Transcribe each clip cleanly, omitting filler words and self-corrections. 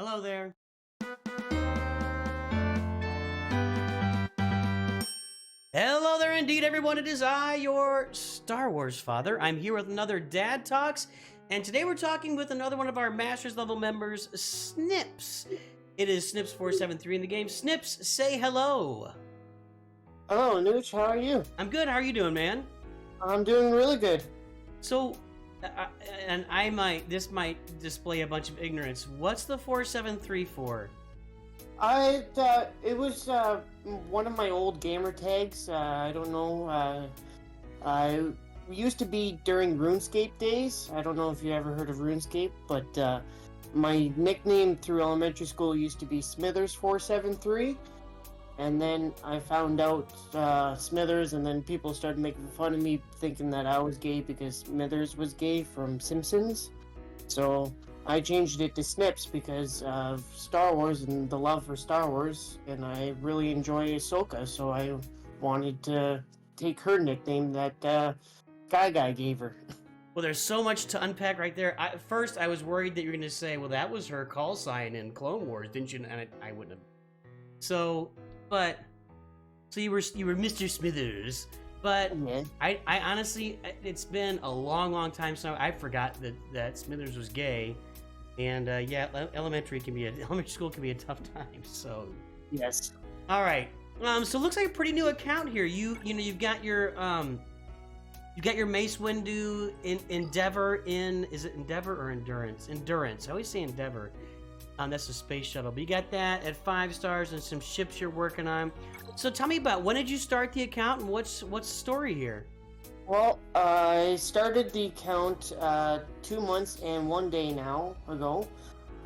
Hello there. Hello there indeed, everyone. It is I, your Star Wars father. I'm here with another Dad Talks, and today we're talking with another one of our Masters level members, Snips. It is Snips473 in the game. Snips, say hello. Hello, Nooch. How are you? I'm good. How are you doing, man? I'm doing really good. So, and this might display a bunch of ignorance. What's the 473 for? It was one of my old gamer tags. I don't know. I used to be during RuneScape days. I don't know if you ever heard of RuneScape, but my nickname through elementary school used to be Smithers473. And then I found out Smithers, and then people started making fun of me, thinking that I was gay because Smithers was gay from Simpsons. So I changed it to Snips because of Star Wars and the love for Star Wars, and I really enjoy Ahsoka, so I wanted to take her nickname that Guy gave her. Well, there's so much to unpack right there. At first, I was worried that you were going to say, well, that was her call sign in Clone Wars, didn't you? And I wouldn't have. So you were Mr. Smithers, but Yeah. I honestly, it's been a long time since I forgot that Smithers was gay, and yeah, elementary school can be a tough time. So Yes. all right, so it looks like a pretty new account here. You've got your Mace Windu Endeavor in, is it Endeavor or Endurance? Endurance. I always say Endeavor. That's a space shuttle. But you got that at 5 stars and some ships you're working on. So tell me about, when did you start the account and what's the story here? Well, I started the account 2 months and 1 day now ago.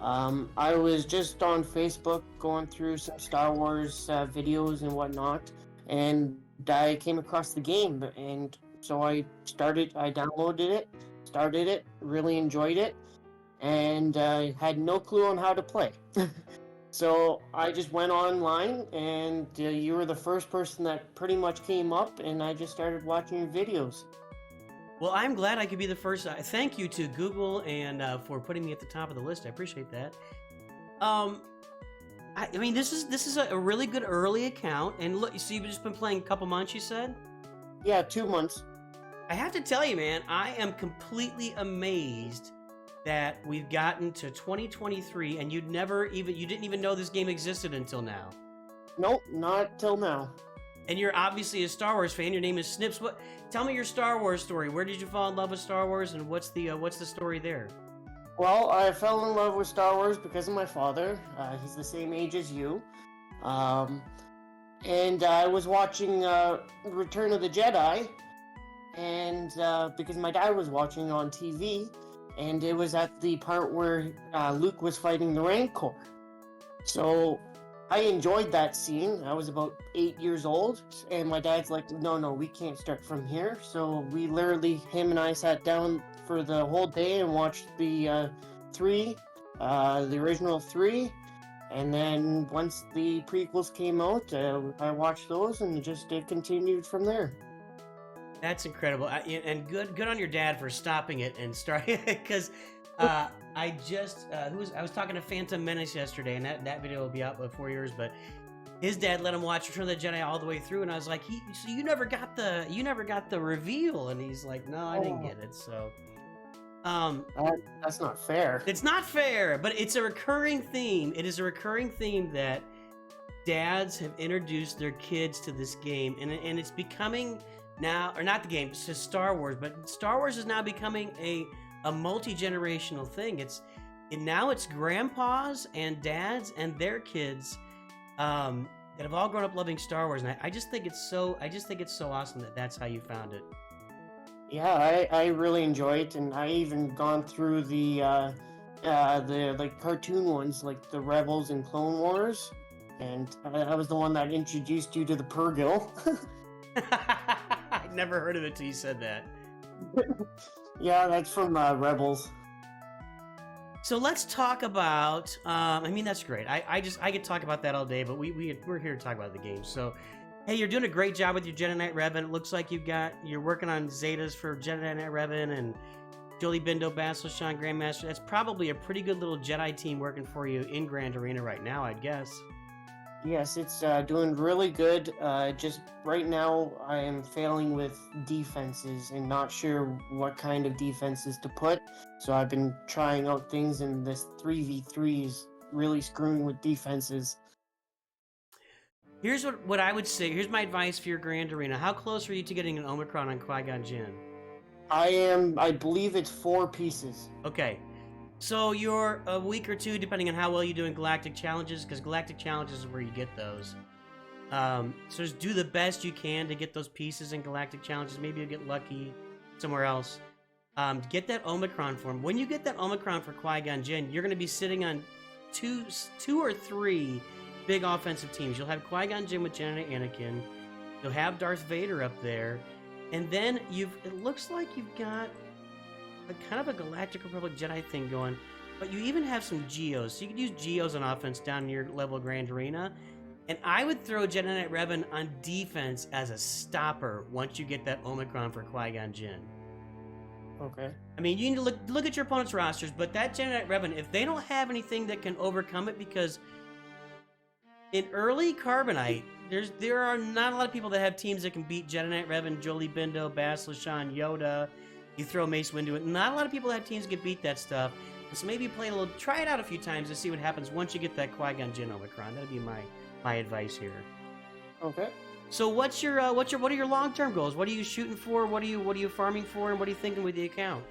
I was just on Facebook going through some Star Wars videos and whatnot, and I came across the game, and so I downloaded it, started it, really enjoyed it, and I had no clue on how to play. So I just went online, and you were the first person that pretty much came up, and I just started watching your videos. Well, I'm glad I could be the first. Thank you to Google and for putting me at the top of the list. I appreciate that. I mean, this is a really good early account, and look, so you've just been playing a couple months, you said? Yeah, 2 months. I have to tell you, man, I am completely amazed that we've gotten to 2023 and you didn't even know this game existed until now. Nope, not till now. And you're obviously a Star Wars fan. Your name is Snips. Tell me your Star Wars story. Where did you fall in love with Star Wars, and what's the story there? Well, I fell in love with Star Wars because of my father. He's the same age as you. And I was watching Return of the Jedi, and because my dad was watching on TV, and it was at the part where Luke was fighting the Rancor. So I enjoyed that scene. I was about 8 years old, and my dad's like, no, we can't start from here. So we literally, him and I sat down for the whole day and watched the original 3. And then once the prequels came out, I watched those, and it continued from there. That's incredible, and good on your dad for stopping it and starting, because I was talking to Phantom Menace yesterday, and that video will be out in 4 years, but his dad let him watch Return of the Jedi all the way through, and I was like, so you never got the reveal, and he's like, no, I didn't get it. So that's not fair. It's not fair, but it's a recurring theme. It is a recurring theme that dads have introduced their kids to this game, and it's becoming now, or not the game, it's just Star Wars, but Star Wars is now becoming a multi-generational thing. Now it's grandpas and dads and their kids that have all grown up loving Star Wars, and I just think it's so awesome that that's how you found it. Yeah, I really enjoy it, and I even gone through the like cartoon ones, like the Rebels and Clone Wars, and I was the one that introduced you to the Purrgil. I'd never heard of it till you said that. Yeah, that's from Rebels. So let's talk about. I mean, that's great. I could talk about that all day, but we're here to talk about the game. So, hey, you're doing a great job with your Jedi Knight Revan. It looks like you're working on Zetas for Jedi Knight Revan, and Jolie Bindo, Basil, Sean, Grandmaster. That's probably a pretty good little Jedi team working for you in Grand Arena right now, I'd guess. Yes, it's doing really good. Just right now, I am failing with defenses and not sure what kind of defenses to put. So I've been trying out things, and this 3v3 is really screwing with defenses. Here's what I would say. Here's my advice for your Grand Arena. How close are you to getting an Omicron on Qui-Gon Jinn? I believe it's 4 pieces. Okay. So you're a week or two, depending on how well you do in Galactic Challenges, because Galactic Challenges is where you get those. So just do the best you can to get those pieces in Galactic Challenges. Maybe you'll get lucky somewhere else. Get that Omicron for him. When you get that Omicron for Qui-Gon Jinn, you're going to be sitting on two or three big offensive teams. You'll have Qui-Gon Jinn with Jen and Anakin. You'll have Darth Vader up there. And then it looks like you've got a kind of a Galactic Republic Jedi thing going, but you even have some Geos. So you could use Geos on offense down in your level Grand Arena. And I would throw Jedi Knight Revan on defense as a stopper once you get that Omicron for Qui-Gon Jinn. Okay. I mean, you need to look at your opponent's rosters, but that Jedi Knight Revan, if they don't have anything that can overcome it, because in early Carbonite, there are not a lot of people that have teams that can beat Jedi Knight Revan, Jolie Bindo, Basil, Sean, Yoda. You throw Mace Windu it. Not a lot of people that have teams that can beat that stuff. So maybe try it out a few times to see what happens once you get that Qui-Gon Jinn Omicron. That'd be my advice here. Okay. So what are your long-term goals? What are you shooting for? What are you farming for? And what are you thinking with the account?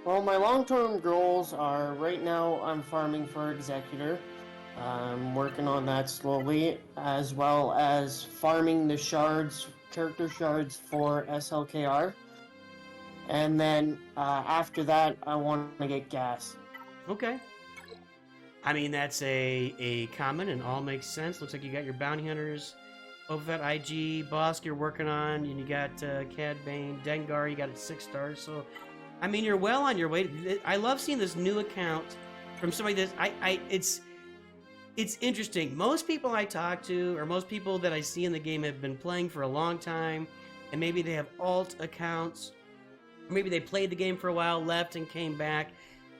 Well, my long-term goals are right now I'm farming for Executor. I'm working on that slowly, as well as farming the character shards for SLKR. And then after that, I want to get gas. Okay. I mean, that's a common and all makes sense. Looks like you got your bounty hunters, Boba Fett, IG, Bosk you're working on, and you got Cad Bane, Dengar, you got it 6 stars. So, I mean, you're well on your way. I love seeing this new account from somebody that it's interesting. Most people I talk to, or most people that I see in the game, have been playing for a long time, and maybe they have alt accounts, or maybe they played the game for a while, left, and came back.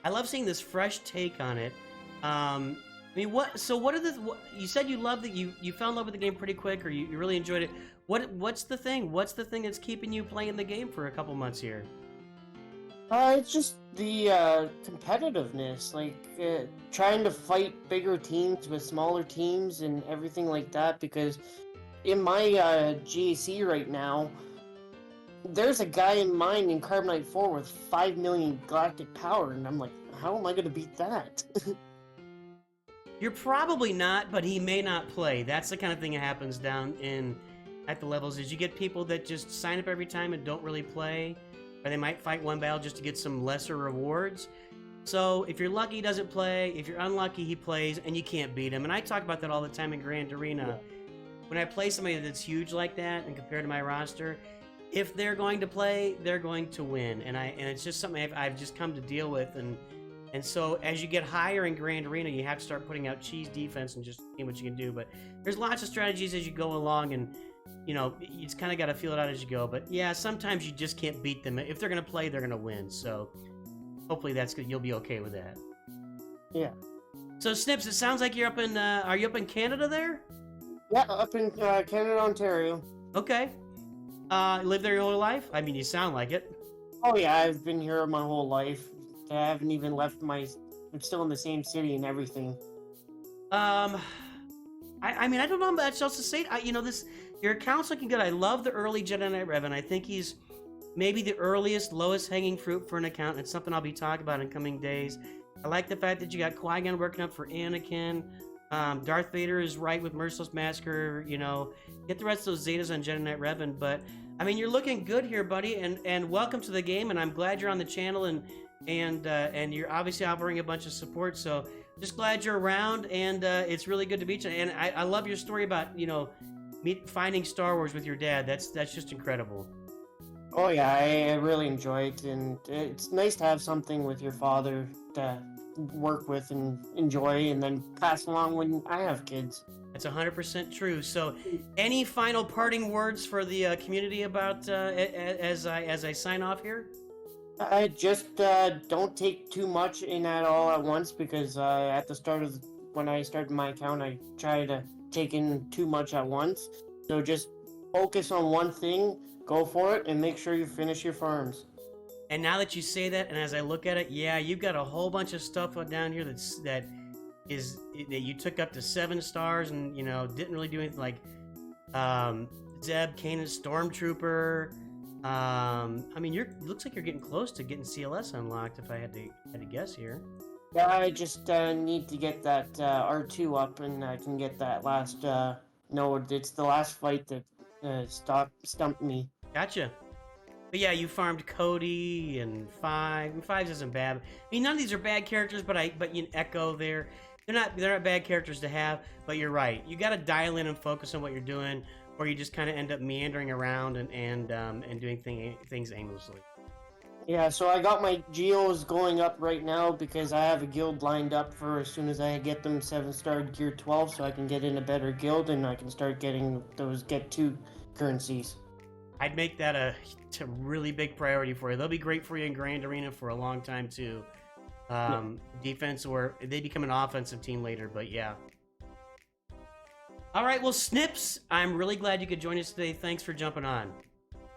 I love seeing this fresh take on it. I mean, you said you loved that you fell in love with the game pretty quick, or you really enjoyed it. What's the thing? What's the thing that's keeping you playing the game for a couple months here? It's just the competitiveness, like trying to fight bigger teams with smaller teams and everything like that, because in my GAC right now, there's a guy in mine in Carbonite 4 with 5 million galactic power, and I'm like, how am I going to beat that? You're probably not, but he may not play. That's the kind of thing that happens down at the levels, is you get people that just sign up every time and don't really play, or they might fight one battle just to get some lesser rewards. So if you're lucky, he doesn't play. If you're unlucky, he plays, and you can't beat him. And I talk about that all the time in Grand Arena. When I play somebody that's huge like that, and compared to my roster, if they're going to play, they're going to win. And it's just something I've just come to deal with. And so as you get higher in Grand Arena, you have to start putting out cheese defense and just seeing what you can do. But there's lots of strategies as you go along, and you just kind of got to feel it out as you go. But yeah, sometimes you just can't beat them. If they're going to play, they're going to win. So hopefully that's good. You'll be okay with that. Yeah. So Snips, it sounds like you're up in. Are you up in Canada there? Yeah, up in Canada, Ontario. Okay. Live there your whole life? I mean, you sound like it. Oh yeah, I've been here my whole life. I haven't even left I'm still in the same city and everything. I mean, I don't know much else to say. Your account's looking good. I love the early Jedi Knight Revan. I think he's maybe the earliest, lowest hanging fruit for an account. It's something I'll be talking about in coming days. I like the fact that you got Qui-Gon working up for Anakin. Darth Vader is right with Merciless Massacre. Get the rest of those Zetas on Jedi Knight Revan. But I mean, you're looking good here, buddy. And welcome to the game. And I'm glad you're on the channel. And you're obviously offering a bunch of support. So just glad you're around. And it's really good to meet you. And I love your story about finding Star Wars with your dad. That's just incredible. Oh yeah, I really enjoy it, and it's nice to have something with your father to work with and enjoy, and then pass along when I have kids. That's 100% true. So, any final parting words for the community about as I sign off here? I just don't take too much in at all at once because at the start of when I started my account, I try to take in too much at once. So just focus on one thing, go for it, and make sure you finish your farms. And now that you say that, and as I look at it, yeah, you've got a whole bunch of stuff down here that you took up to 7 stars, and you know didn't really do anything, like Zeb, Kanan, Stormtrooper. I mean, looks like you're getting close to getting CLS unlocked. If I had to guess here. Yeah, I just need to get that R2 up, and I can get that last node. It's the last fight that stumped me. Gotcha. But yeah, you farmed Cody and Five. And Fives isn't bad. I mean, none of these are bad characters, but you Echo there. They're not bad characters to have. But you're right. You got to dial in and focus on what you're doing, or you just kind of end up meandering around and doing things aimlessly. Yeah, so I got my geos going up right now because I have a guild lined up for as soon as I get them 7-star gear 12, so I can get in a better guild and I can start getting those get 2 currencies. I'd make that a really big priority for you. They'll be great for you in Grand Arena for a long time too. Defense, or they become an offensive team later, but yeah. All right, well, Snips, I'm really glad you could join us today. Thanks for jumping on.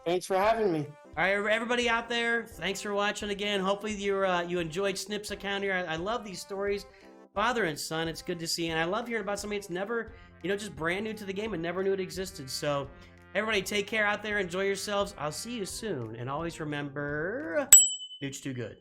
Thanks for having me. All right, everybody out there, thanks for watching again. Hopefully you enjoyed Snips' account here. I love these stories, father and son. It's good to see, and I love hearing about somebody that's never, just brand new to the game and never knew it existed. So, everybody, take care out there. Enjoy yourselves. I'll see you soon, and always remember, Nooch too good.